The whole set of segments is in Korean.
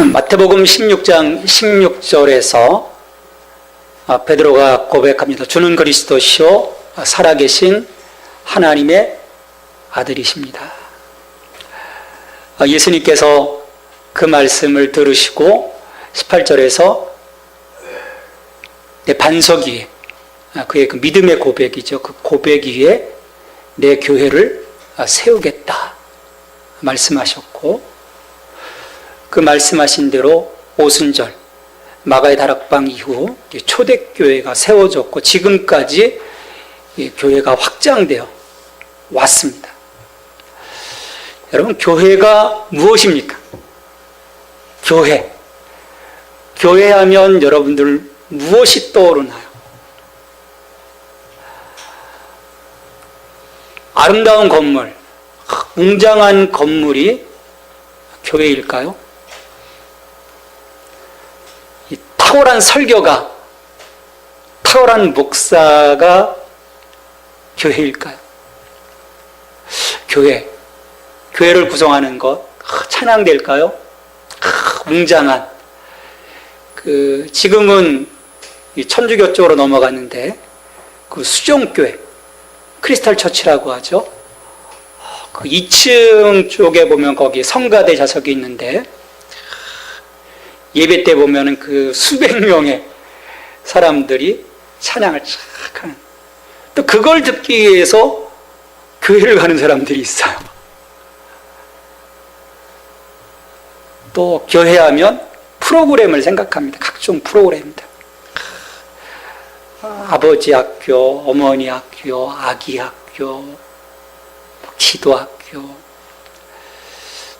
마태복음 16장 16절에서 베드로가 고백합니다. 주는 그리스도시요 살아계신 하나님의 아들이십니다. 예수님께서 그 말씀을 들으시고 18절에서 내 반석 위에, 그의 그 믿음의 고백이죠. 그 고백 위에 내 교회를 세우겠다 말씀하셨고, 그 말씀하신 대로 오순절 마가의 다락방 이후 초대교회가 세워졌고 지금까지 교회가 확장되어 왔습니다. 여러분, 교회가 무엇입니까? 교회 하면 여러분들 무엇이 떠오르나요? 아름다운 건물, 웅장한 건물이 교회일까요? 이 탁월한 설교가, 탁월한 목사가 교회일까요? 교회를 구성하는 것, 찬양될까요? 웅장한, 지금은 천주교 쪽으로 넘어갔는데, 그 수종교회, 크리스탈 처치라고 하죠. 그 2층 쪽에 보면 거기 성가대 좌석이 있는데, 예배 때 보면은 그 수백 명의 사람들이 찬양을 착 하는, 또 그걸 듣기 위해서 교회를 가는 사람들이 있어요. 또 교회하면 프로그램을 생각합니다. 각종 프로그램들. 아버지 학교, 어머니 학교, 아기 학교, 기도학교,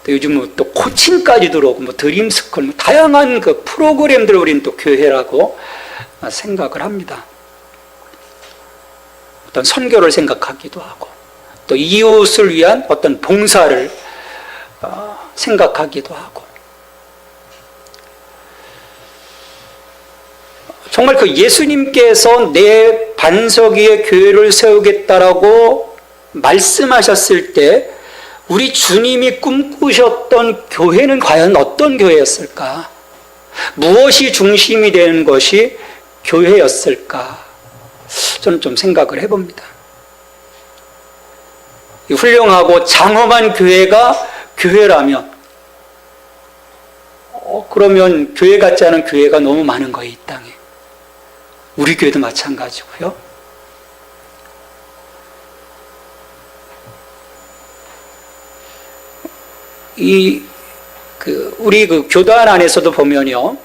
또 요즘은 또 코칭까지 들어오고, 드림스쿨, 다양한 그 프로그램들을 우리는 또 교회라고 생각을 합니다. 어떤 선교를 생각하기도 하고, 또 이웃을 위한 어떤 봉사를 생각하기도 하고, 정말 그 예수님께서 내 반석 위에 교회를 세우겠다라고 말씀하셨을 때 우리 주님이 꿈꾸셨던 교회는 과연 어떤 교회였을까? 무엇이 중심이 되는 것이 교회였을까? 저는 좀 생각을 해봅니다. 훌륭하고 장엄한 교회가 교회라면, 그러면 교회 같지 않은 교회가 너무 많은 거예요, 이 땅에. 우리 교회도 마찬가지고요. 우리 그 교단 안에서도 보면요,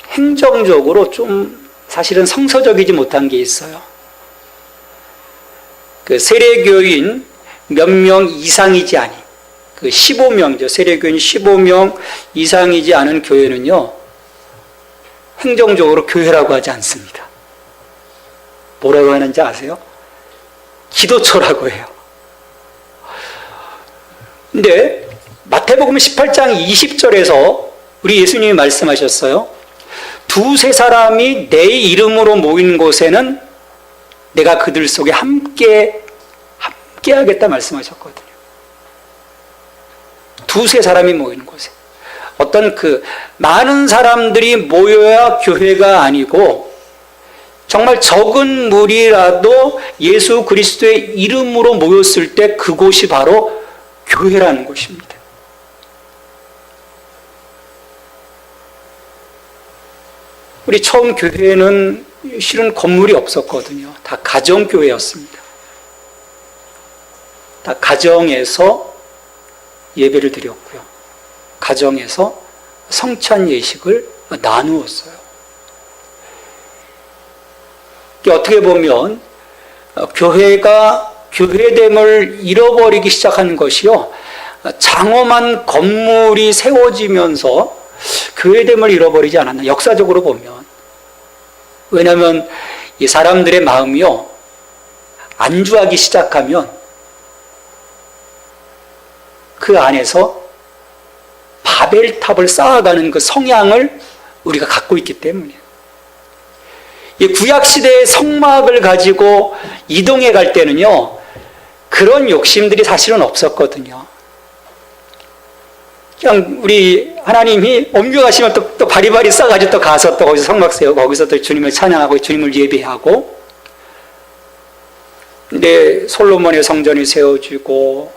행정적으로 좀 사실은 성서적이지 못한 게 있어요. 그 세례교인 몇 명 이상이지 아닌, 15명이죠. 세례교인 15명 이상이지 않은 교회는요, 행정적으로 교회라고 하지 않습니다. 뭐라고 하는지 아세요? 기도처라고 해요. 근데 마태복음 18장 20절에서 우리 예수님이 말씀하셨어요. 두세 사람이 내 이름으로 모인 곳에는 내가 그들 속에 함께 하겠다 말씀하셨거든요. 두세 사람이 모이는 곳에. 어떤 많은 사람들이 모여야 교회가 아니고, 정말 적은 무리라도 예수 그리스도의 이름으로 모였을 때 그곳이 바로 교회라는 곳입니다. 우리 처음 교회는 실은 건물이 없었거든요. 다 가정교회였습니다. 다 가정에서 예배를 드렸고요. 가정에서 성찬 예식을 나누었어요. 어떻게 보면 교회가 교회됨을 잃어버리기 시작한 것이요, 장엄한 건물이 세워지면서 교회됨을 잃어버리지 않았나, 역사적으로 보면. 왜냐하면 이 사람들의 마음이요, 안주하기 시작하면 그 안에서 바벨탑을 쌓아가는 그 성향을 우리가 갖고 있기 때문이에요. 구약시대의 성막을 가지고 이동해 갈 때는요, 그런 욕심들이 사실은 없었거든요. 그냥 우리 하나님이 옮겨가시면 또 바리바리 싸가지고 또 가서 또 거기서 성막 세우고 거기서 또 주님을 찬양하고 주님을 예배하고, 근데 솔로몬의 성전이 세워지고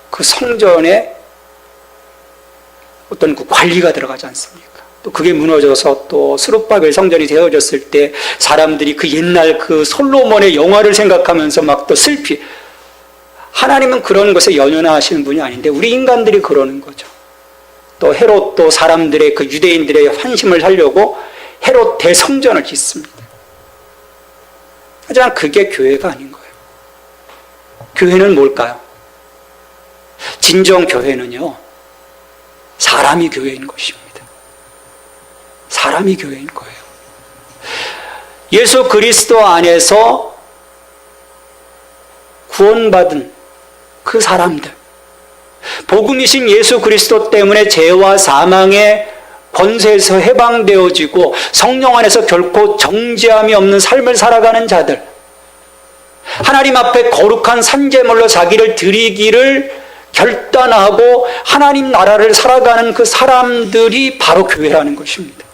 그 성전에 어떤 그 관리가 들어가지 않습니까? 또 그게 무너져서 또 스룹바벨 성전이 세워졌을 때 사람들이 그 옛날 그 솔로몬의 영화를 생각하면서 막 또 슬피. 하나님은 그런 것에 연연하시는 분이 아닌데 우리 인간들이 그러는 거죠. 또 헤롯도 사람들의 그 유대인들의 환심을 살려고 헤롯 대성전을 짓습니다. 하지만 그게 교회가 아닌 거예요. 교회는 뭘까요? 진정 교회는요, 사람이 교회인 것입니다. 사람이 교회인 거예요. 예수 그리스도 안에서 구원받은 그 사람들, 복음이신 예수 그리스도 때문에 죄와 사망의 권세에서 해방되어지고 성령 안에서 결코 정죄함이 없는 삶을 살아가는 자들, 하나님 앞에 거룩한 산제물로 자기를 드리기를 결단하고 하나님 나라를 살아가는 그 사람들이 바로 교회라는 것입니다.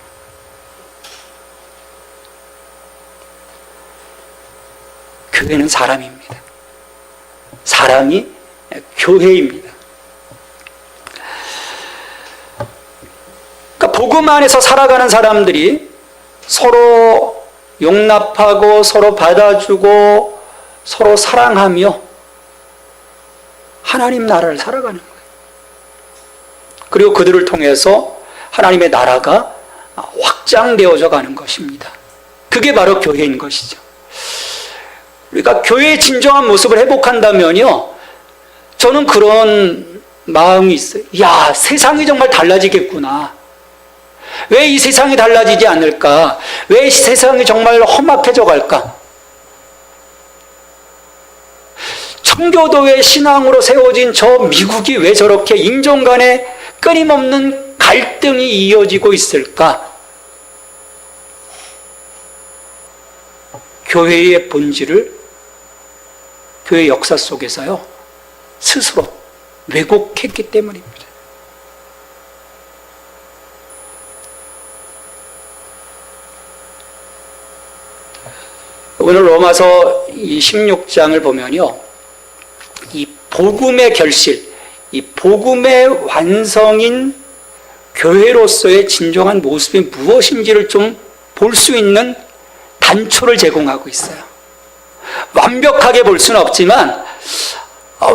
교회는 사람입니다. 사람이 교회입니다. 그러니까 복음 안에서 살아가는 사람들이 서로 용납하고 서로 받아주고 서로 사랑하며 하나님 나라를 살아가는 거예요. 그리고 그들을 통해서 하나님의 나라가 확장되어져 가는 것입니다. 그게 바로 교회인 것이죠. 그러니까 교회의 진정한 모습을 회복한다면요, 저는 그런 마음이 있어요. 야, 세상이 정말 달라지겠구나. 왜 이 세상이 달라지지 않을까? 왜 이 세상이 정말 험악해져 갈까? 청교도의 신앙으로 세워진 저 미국이 왜 저렇게 인종 간에 끊임없는 갈등이 이어지고 있을까? 교회의 본질을 교회 역사 속에서요, 스스로 왜곡했기 때문입니다. 오늘 로마서 이 16장을 보면요, 이 복음의 결실, 이 복음의 완성인 교회로서의 진정한 모습이 무엇인지를 좀 볼 수 있는 단초를 제공하고 있어요. 완벽하게 볼 수는 없지만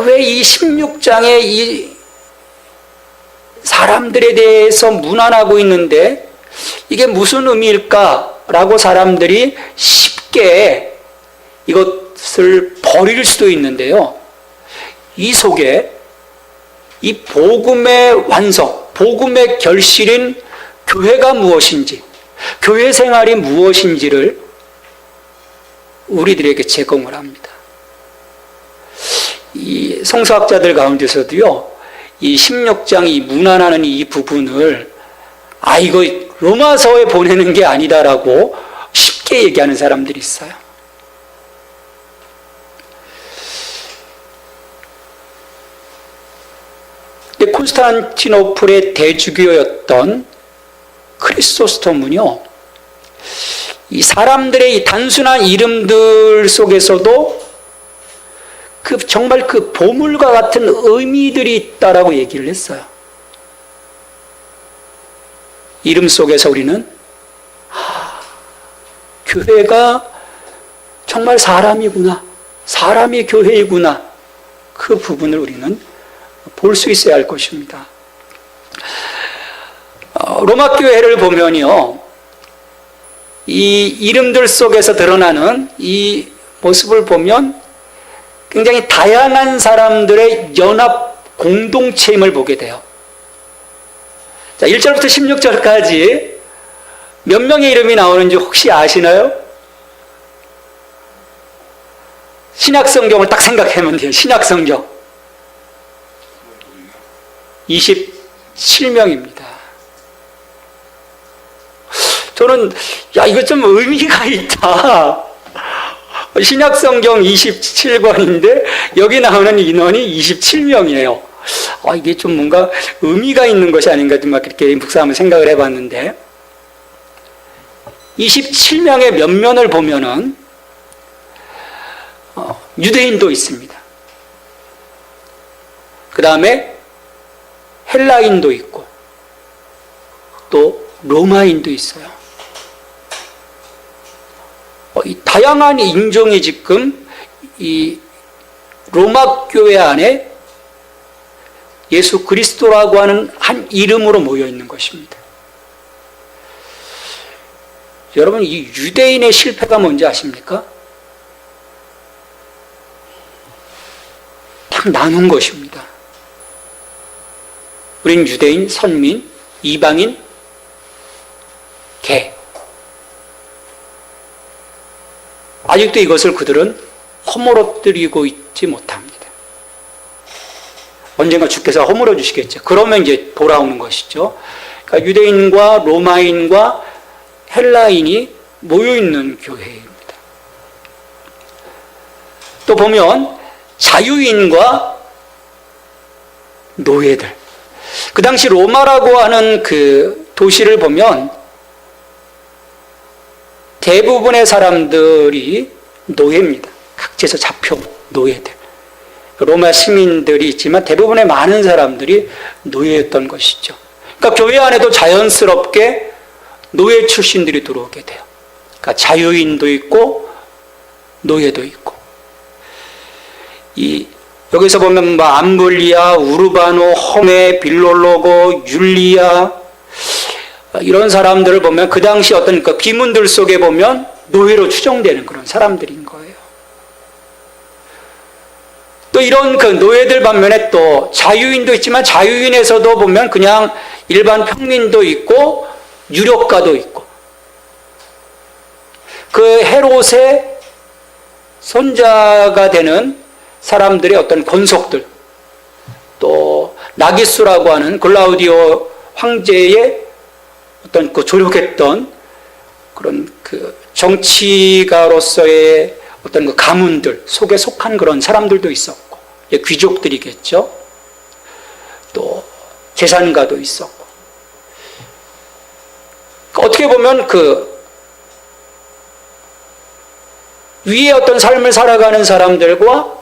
왜 이 16장에 이 사람들에 대해서 문안하고 있는데 이게 무슨 의미일까라고 사람들이 쉽게 이것을 버릴 수도 있는데요, 이 속에 이 복음의 완성, 복음의 결실인 교회가 무엇인지, 교회 생활이 무엇인지를 우리들에게 제공을 합니다. 이 성서학자들 가운데서도요, 이 16장 이 문안하는 이 부분을 이거 로마서에 보내는 게 아니다라고 쉽게 얘기하는 사람들이 있어요. 근데 콘스탄티노플의 대주교였던 크리소스톰은요, 이 사람들의 이 단순한 이름들 속에서도 정말 그 보물과 같은 의미들이 있다라고 얘기를 했어요. 이름 속에서 우리는 교회가 정말 사람이구나, 사람이 교회이구나, 그 부분을 우리는 볼 수 있어야 할 것입니다. 로마 교회를 보면요, 이 이름들 속에서 드러나는 이 모습을 보면 굉장히 다양한 사람들의 연합 공동체임을 보게 돼요. 자, 1절부터 16절까지 몇 명의 이름이 나오는지 혹시 아시나요? 신약성경을 딱 생각하면 돼요. 신약성경 27명입니다. 저는 이거 좀 의미가 있다. 신약성경 27권인데 여기 나오는 인원이 27명이에요. 이게 좀 뭔가 의미가 있는 것이 아닌가 좀 막 그렇게 묵상하면 생각을 해봤는데, 27명의 면면을 보면은 유대인도 있습니다. 그 다음에 헬라인도 있고 또 로마인도 있어요. 이 다양한 인종이 지금 이 로마 교회 안에 예수 그리스도라고 하는 한 이름으로 모여 있는 것입니다. 여러분, 이 유대인의 실패가 뭔지 아십니까? 딱 나눈 것입니다. 우린 유대인, 선민, 이방인, 개. 아직도 이것을 그들은 허물어뜨리고 있지 못합니다. 언젠가 주께서 허물어 주시겠죠. 그러면 이제 돌아오는 것이죠. 그러니까 유대인과 로마인과 헬라인이 모여있는 교회입니다. 또 보면 자유인과 노예들. 그 당시 로마라고 하는 그 도시를 보면 대부분의 사람들이 노예입니다. 각지에서 잡혀온 노예들. 로마 시민들이 있지만 대부분의 많은 사람들이 노예였던 것이죠. 그러니까 교회 안에도 자연스럽게 노예 출신들이 들어오게 돼요. 그러니까 자유인도 있고 노예도 있고. 여기서 보면 암블리아, 우르바노, 험에, 빌롤로고, 율리아 이런 사람들을 보면 그 당시 어떤 그 비문들 속에 보면 노예로 추정되는 그런 사람들인 거예요. 또 이런 그 노예들 반면에 또 자유인도 있지만 자유인에서도 보면 그냥 일반 평민도 있고 유력가도 있고, 그 헤롯의 손자가 되는 사람들의 어떤 권속들, 또 나기수라고 하는 글라우디오 황제의 어떤 그 조력했던 그런 그 정치가로서의 어떤 그 가문들 속에 속한 그런 사람들도 있었고, 귀족들이겠죠. 또 재산가도 있었고. 어떻게 보면 그 위에 어떤 삶을 살아가는 사람들과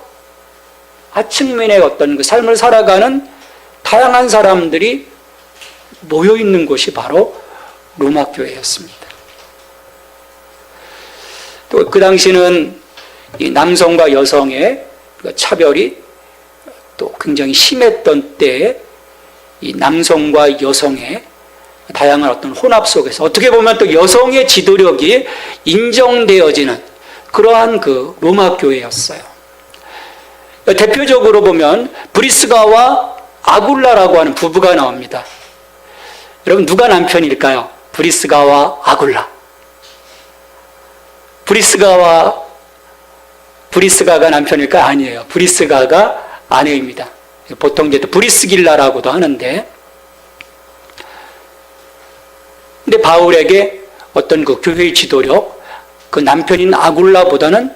하층민의 어떤 그 삶을 살아가는 다양한 사람들이 모여 있는 곳이 바로 로마 교회였습니다. 또 그 당시는 이 남성과 여성의 차별이 또 굉장히 심했던 때에 이 남성과 여성의 다양한 어떤 혼합 속에서 어떻게 보면 또 여성의 지도력이 인정되어지는 그러한 그 로마 교회였어요. 대표적으로 보면 브리스가와 아굴라라고 하는 부부가 나옵니다. 여러분, 누가 남편일까요? 브리스가와 아굴라. 브리스가가 남편일까? 아니에요. 브리스가가 아내입니다. 보통 이제 브리스길라라고도 하는데, 근데 바울에게 어떤 그 교회의 지도력, 그 남편인 아굴라보다는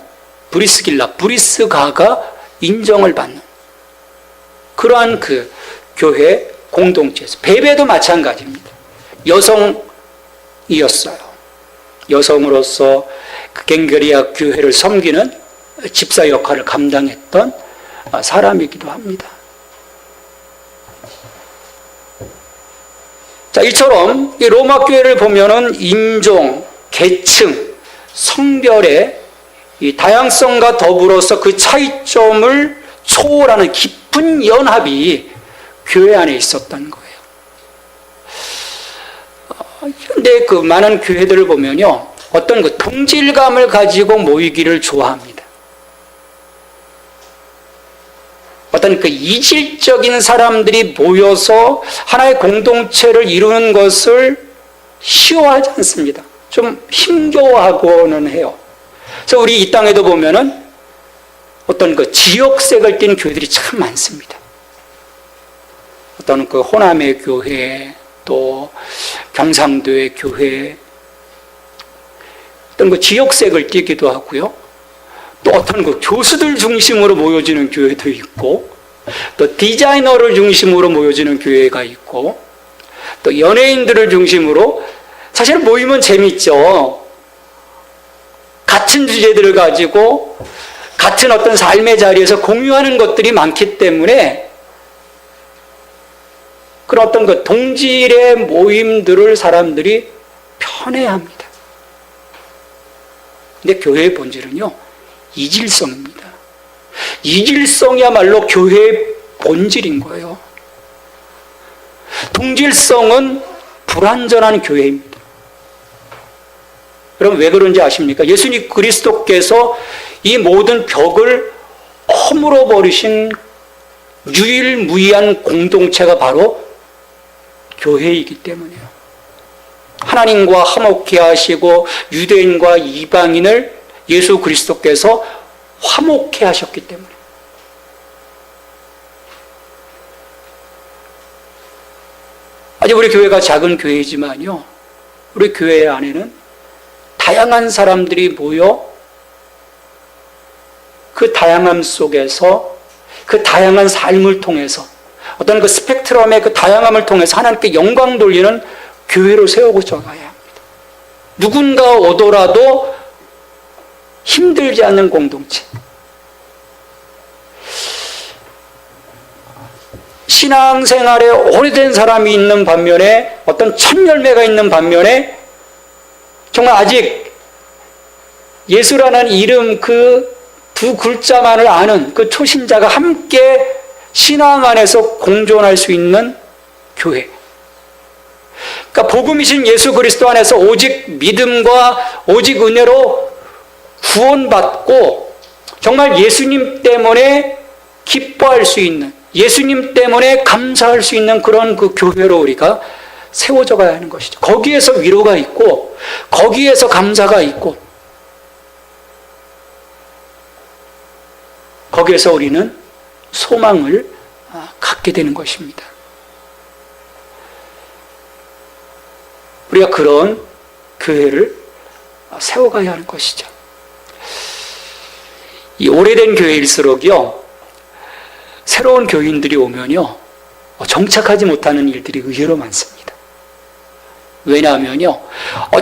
브리스가가 인정을 받는 그러한 그 교회 공동체에서, 베베도 마찬가지입니다. 여성이었어요. 여성으로서 그 갱그리아 교회를 섬기는 집사 역할을 감당했던 사람이기도 합니다. 자, 이처럼 이 로마 교회를 보면은 인종, 계층, 성별의 이 다양성과 더불어서 그 차이점을 초월하는 깊은 연합이 교회 안에 있었던 거예요. 그런데 그 많은 교회들을 보면요, 어떤 그 동질감을 가지고 모이기를 좋아합니다. 어떤 그 이질적인 사람들이 모여서 하나의 공동체를 이루는 것을 쉬워하지 않습니다. 좀 힘겨워하고는 해요. 그래서 우리 이 땅에도 보면은 어떤 그 지역색을 띤 교회들이 참 많습니다. 어떤 그 호남의 교회, 또 경상도의 교회, 어떤 그 지역색을 띠기도 하고요. 또 어떤 그 교수들 중심으로 모여지는 교회도 있고, 또 디자이너를 중심으로 모여지는 교회가 있고, 또 연예인들을 중심으로, 사실 모이면 재밌죠. 같은 주제들을 가지고 같은 어떤 삶의 자리에서 공유하는 것들이 많기 때문에 그런 어떤 그 동질의 모임들을 사람들이 편애합니다. 근데 교회의 본질은요, 이질성입니다. 이질성이야말로 교회의 본질인 거예요. 동질성은 불완전한 교회입니다. 여러분 왜 그런지 아십니까? 예수님 그리스도께서 이 모든 벽을 허물어 버리신 유일무이한 공동체가 바로 교회이기 때문이에요. 하나님과 화목케 하시고 유대인과 이방인을 예수 그리스도께서 화목케 하셨기 때문에. 아직 우리 교회가 작은 교회이지만요, 우리 교회 안에는 다양한 사람들이 모여 그 다양함 속에서, 그 다양한 삶을 통해서, 어떤 그 스펙트럼의 그 다양함을 통해서 하나님께 영광 돌리는 교회로 세우고자 가야 합니다. 누군가 오더라도 힘들지 않는 공동체. 신앙생활에 오래된 사람이 있는 반면에, 어떤 첫 열매가 있는 반면에, 정말 아직 예수라는 이름 그 두 글자만을 아는 그 초신자가 함께 신앙 안에서 공존할 수 있는 교회. 그러니까 복음이신 예수 그리스도 안에서 오직 믿음과 오직 은혜로 구원받고 정말 예수님 때문에 기뻐할 수 있는, 예수님 때문에 감사할 수 있는 그런 그 교회로 우리가 세워져 가야 하는 것이죠. 거기에서 위로가 있고, 거기에서 감사가 있고, 거기에서 우리는 소망을 갖게 되는 것입니다. 우리가 그런 교회를 세워가야 하는 것이죠. 이 오래된 교회일수록요, 새로운 교인들이 오면요, 정착하지 못하는 일들이 의외로 많습니다. 왜냐하면요,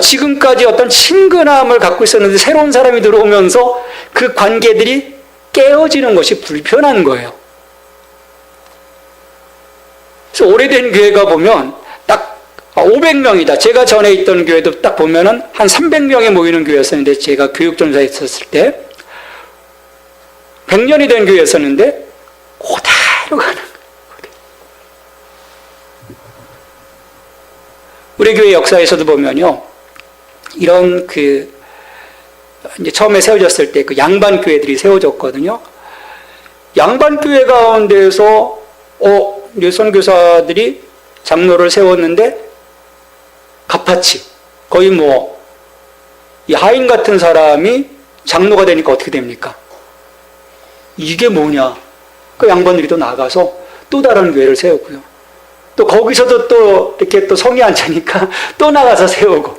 지금까지 어떤 친근함을 갖고 있었는데 새로운 사람이 들어오면서 그 관계들이 깨어지는 것이 불편한 거예요. 그래서 오래된 교회가 보면 딱 500명이다. 제가 전에 있던 교회도 딱 보면은 한 300명이 모이는 교회였었는데, 제가 교육전사에 있었을 때 100년이 된 교회였었는데 그대로 가는 거예요. 우리 교회 역사에서도 보면요, 이런 이제 처음에 세워졌을 때 그 양반 교회들이 세워졌거든요. 양반 교회 가운데에서 이제 선교사들이 장로를 세웠는데 갑파치, 거의 이 하인 같은 사람이 장로가 되니까 어떻게 됩니까? 이게 뭐냐? 그 양반들이 또 나가서 또 다른 교회를 세우고요. 또 거기서도 또 이렇게 또 성이 안 차니까 또 나가서 세우고,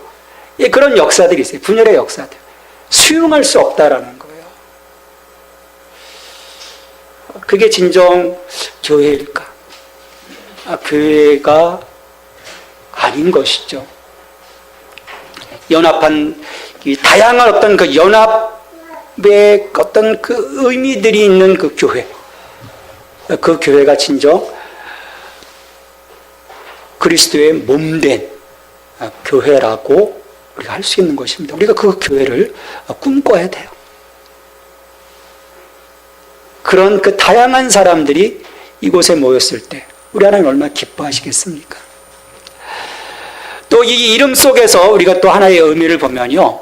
그런 역사들이 있어요. 분열의 역사들. 수용할 수 없다라는 거예요. 그게 진정 교회일까? 교회가 아닌 것이죠. 연합한, 다양한 어떤 그 연합의 어떤 그 의미들이 있는 그 교회. 그 교회가 진정 그리스도의 몸된 교회라고 우리가 할 수 있는 것입니다. 우리가 그 교회를 꿈꿔야 돼요. 그런 그 다양한 사람들이 이곳에 모였을 때 우리 하나님 얼마나 기뻐하시겠습니까? 또 이 이름 속에서 우리가 또 하나의 의미를 보면요,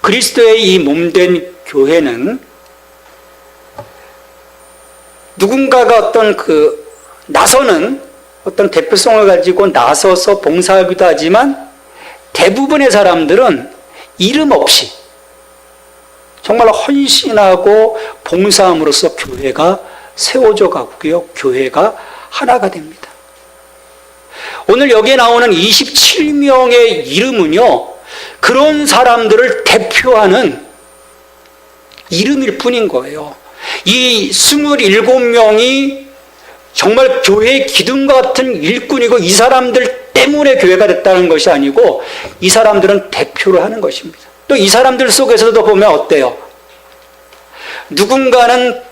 그리스도의 이 몸된 교회는 누군가가 어떤 나서는 어떤 대표성을 가지고 나서서 봉사하기도 하지만, 대부분의 사람들은 이름 없이 정말 헌신하고 봉사함으로써 교회가 세워져 가고요, 교회가 하나가 됩니다. 오늘 여기에 나오는 27명의 이름은요, 그런 사람들을 대표하는 이름일 뿐인 거예요. 이 27명이 정말 교회의 기둥과 같은 일꾼이고 이 사람들 때문에 교회가 됐다는 것이 아니고 이 사람들은 대표를 하는 것입니다. 또 이 사람들 속에서도 보면 어때요? 누군가는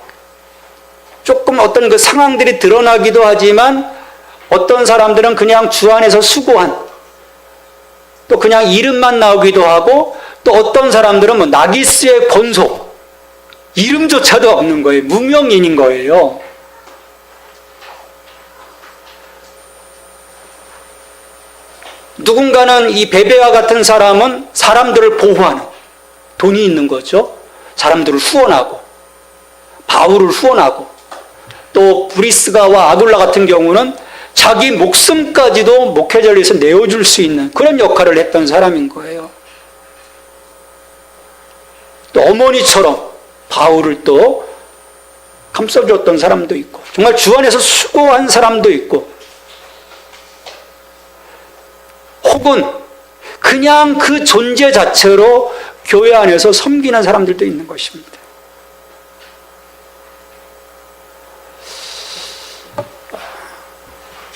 조금 어떤 그 상황들이 드러나기도 하지만 어떤 사람들은 그냥 주 안에서 수고한, 또 그냥 이름만 나오기도 하고, 또 어떤 사람들은 뭐 나기스의 권속, 이름조차도 없는 거예요. 무명인인 거예요. 누군가는 이 베베와 같은 사람은 사람들을 보호하는, 돈이 있는 거죠. 사람들을 후원하고, 바울을 후원하고, 또 브리스가와 아굴라 같은 경우는 자기 목숨까지도 목회자를 위해서 내어줄 수 있는 그런 역할을 했던 사람인 거예요. 또 어머니처럼 바울을 또 감싸줬던 사람도 있고, 정말 주 안에서 수고한 사람도 있고, 혹은 그냥 그 존재 자체로 교회 안에서 섬기는 사람들도 있는 것입니다.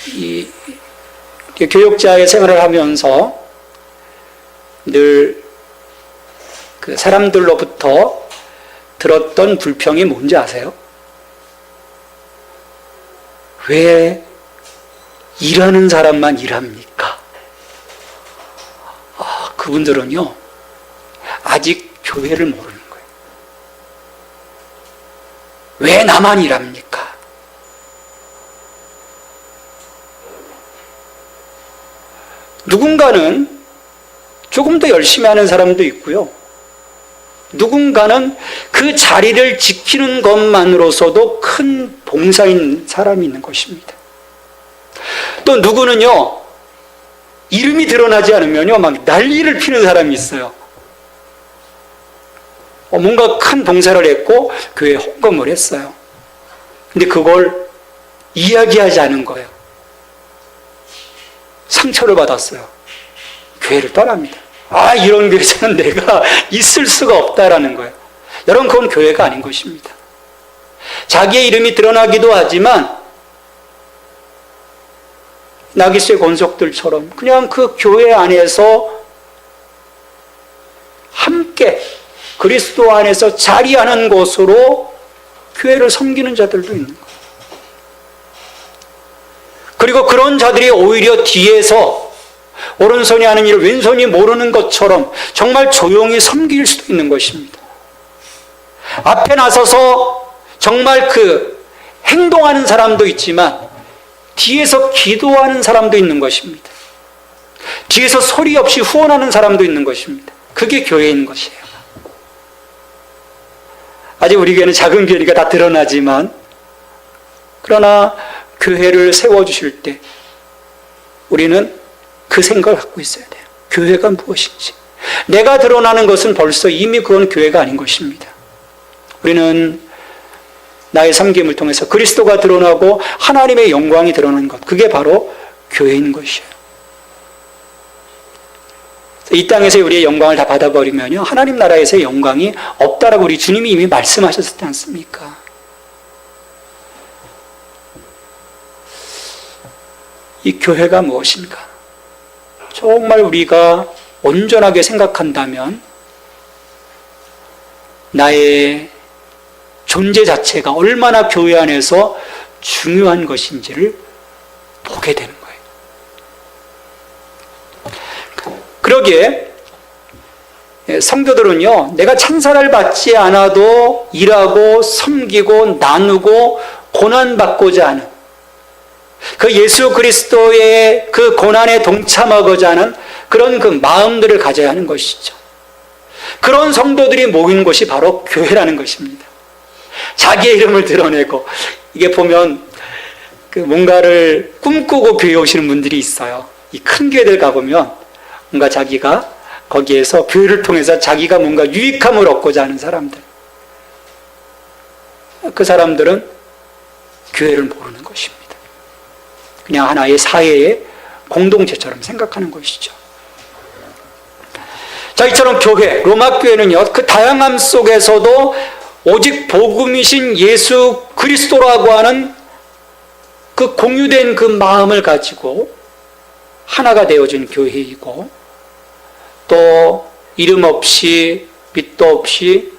이 교육자의 생활을 하면서 늘 그 사람들로부터 들었던 불평이 뭔지 아세요? 왜 일하는 사람만 일합니까? 그분들은요, 아직 교회를 모르는 거예요. 왜 나만 일합니까? 누군가는 조금 더 열심히 하는 사람도 있고요. 누군가는 그 자리를 지키는 것만으로서도 큰 봉사인 사람이 있는 것입니다. 또 누구는요, 이름이 드러나지 않으면요, 막 난리를 피는 사람이 있어요. 뭔가 큰 봉사를 했고, 교회에 헌금을 했어요. 근데 그걸 이야기하지 않은 거예요. 상처를 받았어요. 교회를 떠납니다. 이런 교회에서는 내가 있을 수가 없다라는 거예요. 여러분, 그건 교회가 아닌 것입니다. 자기의 이름이 드러나기도 하지만 나기스의 권속들처럼 그냥 그 교회 안에서 함께 그리스도 안에서 자리하는 곳으로 교회를 섬기는 자들도 있는 거예요. 그리고 그런 자들이 오히려 뒤에서 오른손이 하는 일을 왼손이 모르는 것처럼 정말 조용히 섬길 수도 있는 것입니다. 앞에 나서서 정말 그 행동하는 사람도 있지만 뒤에서 기도하는 사람도 있는 것입니다. 뒤에서 소리 없이 후원하는 사람도 있는 것입니다. 그게 교회인 것이에요. 아직 우리 교회는 작은 교회니까 다 드러나지만, 그러나 교회를 세워주실 때 우리는 그 생각을 갖고 있어야 돼요. 교회가 무엇인지. 내가 드러나는 것은 벌써 이미 그건 교회가 아닌 것입니다. 우리는 나의 섬김을 통해서 그리스도가 드러나고 하나님의 영광이 드러나는 것, 그게 바로 교회인 것이에요. 이 땅에서 우리의 영광을 다 받아버리면요, 하나님 나라에서의 영광이 없다라고 우리 주님이 이미 말씀하셨지 않습니까? 이 교회가 무엇인가? 정말 우리가 온전하게 생각한다면 나의 존재 자체가 얼마나 교회 안에서 중요한 것인지를 보게 되는 거예요. 그러기에 성도들은요, 내가 찬사를 받지 않아도 일하고 섬기고 나누고 고난받고자 하는 그 예수 그리스도의 그 고난에 동참하고자 하는 그런 그 마음들을 가져야 하는 것이죠. 그런 성도들이 모인 곳이 바로 교회라는 것입니다. 자기의 이름을 드러내고, 이게 보면 그 뭔가를 꿈꾸고 교회에 오시는 분들이 있어요. 이 큰 교회들 가보면 뭔가 자기가 거기에서 교회를 통해서 자기가 뭔가 유익함을 얻고자 하는 사람들, 그 사람들은 교회를 모르는 것입니다. 그냥 하나의 사회의 공동체처럼 생각하는 것이죠. 자, 이처럼 교회, 로마 교회는요, 그 다양함 속에서도 오직 복음이신 예수 그리스도라고 하는 그 공유된 그 마음을 가지고 하나가 되어진 교회이고, 또 이름 없이 밑도 없이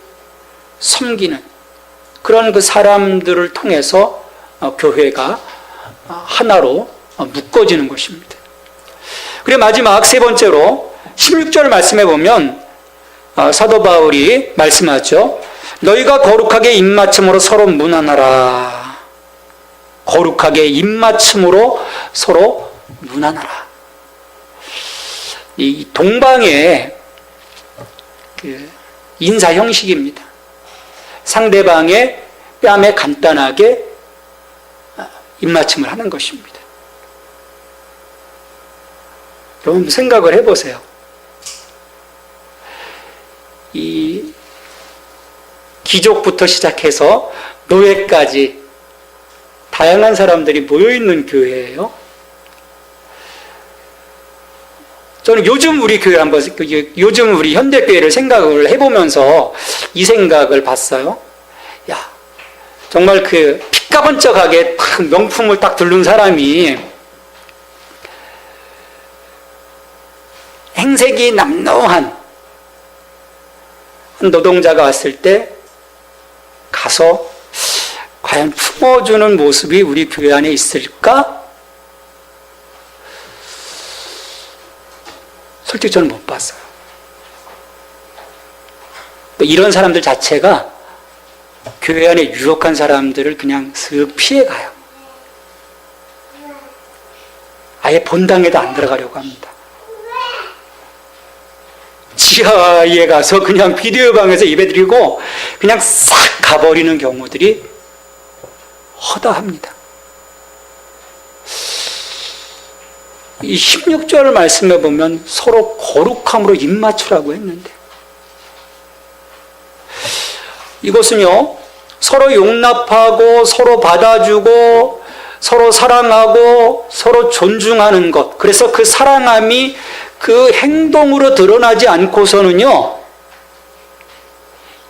섬기는 그런 그 사람들을 통해서 교회가 하나로 묶어지는 것입니다. 그리고 마지막 세 번째로 16절 말씀해 보면 사도 바울이 말씀하죠. 너희가 거룩하게 입맞춤으로 서로 문안하라. 거룩하게 입맞춤으로 서로 문안하라. 이 동방의 그 인사 형식입니다. 상대방의 뺨에 간단하게 입맞춤을 하는 것입니다. 여러분 생각을 해보세요. 이 귀족부터 시작해서 노예까지 다양한 사람들이 모여있는 교회예요. 저는 요즘 우리 교회 요즘 우리 현대교회를 생각을 해보면서 이 생각을 봤어요. 야, 정말 그 핏가번쩍하게 딱 명품을 딱 두른 사람이 행색이 남노한 노동자가 왔을 때 가서 과연 품어주는 모습이 우리 교회 안에 있을까? 솔직히 저는 못 봤어요. 이런 사람들 자체가 교회 안에 유력한 사람들을 그냥 슥 피해가요. 아예 본당에도 안 들어가려고 합니다. 지하에 가서 그냥 비디오 방에서 예배드리고 그냥 싹 가버리는 경우들이 허다합니다. 이 16절 말씀에 보면 서로 거룩함으로 입맞추라고 했는데, 이것은요 서로 용납하고 서로 받아주고 서로 사랑하고 서로 존중하는 것, 그래서 그 사랑함이 그 행동으로 드러나지 않고서는요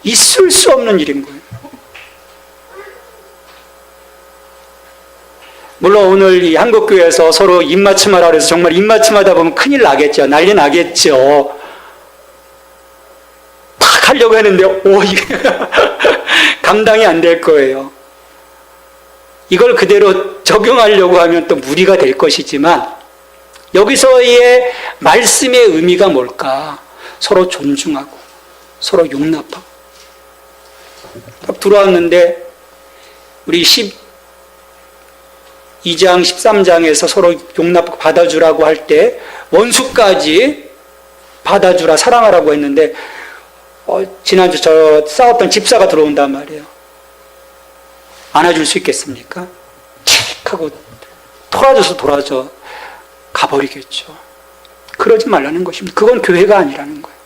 있을 수 없는 일인 거예요. 물론 오늘 이 한국교회에서 서로 입맞춤하라 그래서 정말 입맞춤하다 보면 큰일 나겠죠. 난리 나겠죠. 탁 하려고 했는데 이게 감당이 안 될 거예요. 이걸 그대로 적용하려고 하면 또 무리가 될 것이지만, 여기서의 말씀의 의미가 뭘까? 서로 존중하고 서로 용납하고. 딱 들어왔는데 우리 12장 13장에서 서로 용납하고 받아주라고 할 때 원수까지 받아주라, 사랑하라고 했는데 지난주 저 싸웠던 집사가 들어온단 말이에요. 안아줄 수 있겠습니까? 칙 하고 돌아져 가버리겠죠. 그러지 말라는 것입니다. 그건 교회가 아니라는 거예요.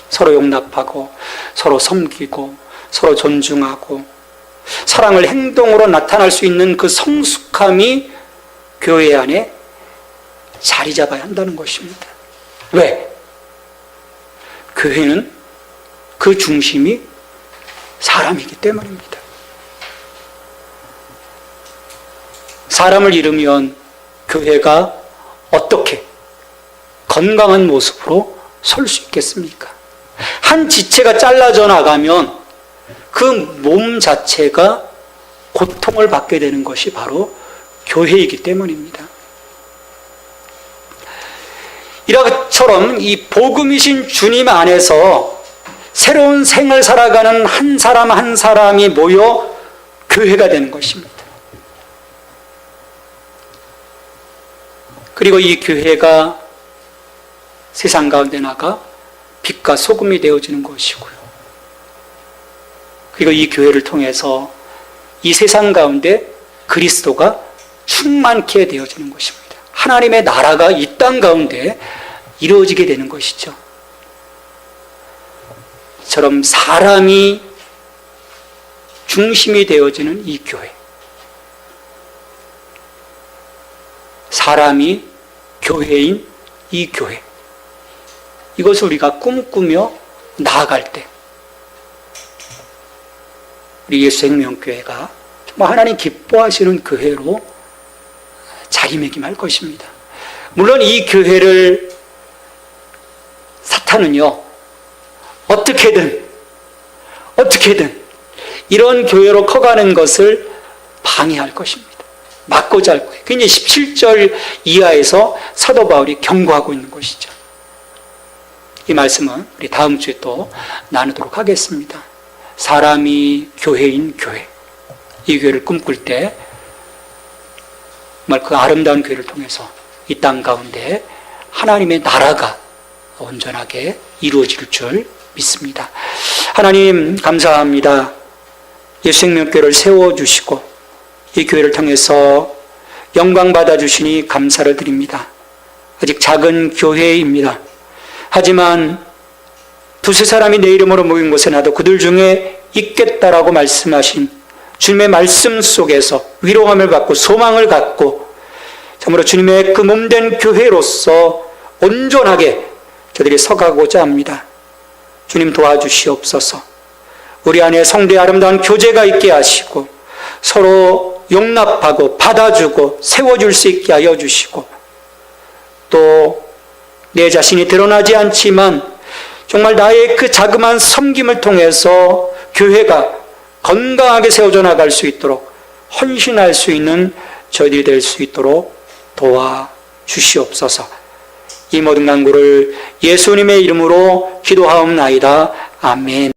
서로 용납하고 서로 섬기고 서로 존중하고 사랑을 행동으로 나타날 수 있는 그 성숙함이 교회 안에 자리 잡아야 한다는 것입니다. 왜? 교회는 그 중심이 사람이기 때문입니다. 사람을 잃으면 교회가 어떻게 건강한 모습으로 설 수 있겠습니까? 한 지체가 잘라져 나가면 그 몸 자체가 고통을 받게 되는 것이 바로 교회이기 때문입니다. 이처럼 이 복음이신 주님 안에서 새로운 생을 살아가는 한 사람 한 사람이 모여 교회가 되는 것입니다. 그리고 이 교회가 세상 가운데 나가 빛과 소금이 되어지는 것이고요. 그리고 이 교회를 통해서 이 세상 가운데 그리스도가 충만케 되어지는 것입니다. 하나님의 나라가 이 땅 가운데 이루어지게 되는 것이죠. 이처럼 사람이 중심이 되어지는 이 교회, 사람이 교회인 이 교회, 이것을 우리가 꿈꾸며 나아갈 때 우리 예수생명교회가 정말 하나님 기뻐하시는 교회로 자리매김할 것입니다. 물론 이 교회를 사탄은요, 어떻게든 이런 교회로 커가는 것을 방해할 것입니다. 막고자 할 거예요. 그게 이제 17절 이하에서 사도 바울이 경고하고 있는 것이죠. 이 말씀은 우리 다음 주에 또 나누도록 하겠습니다. 사람이 교회인 교회, 이 교회를 꿈꿀 때 정말 그 아름다운 교회를 통해서 이 땅 가운데 하나님의 나라가 온전하게 이루어질 줄 믿습니다. 하나님 감사합니다. 예수생명교회를 세워주시고 이 교회를 통해서 영광 받아주시니 감사를 드립니다. 아직 작은 교회입니다. 하지만 두세 사람이 내 이름으로 모인 곳에 나도 그들 중에 있겠다라고 말씀하신 주님의 말씀 속에서 위로함을 받고 소망을 갖고 참으로 주님의 그 몸된 교회로서 온전하게 저들이 서가고자 합니다. 주님 도와주시옵소서. 우리 안에 성도의 아름다운 교제가 있게 하시고 서로 용납하고 받아주고 세워줄 수 있게 하여 주시고 또 내 자신이 드러나지 않지만 정말 나의 그 자그마한 섬김을 통해서 교회가 건강하게 세워져 나갈 수 있도록 헌신할 수 있는 저희들이 될 수 있도록 도와주시옵소서. 이 모든 간구를 예수님의 이름으로 기도하옵나이다. 아멘.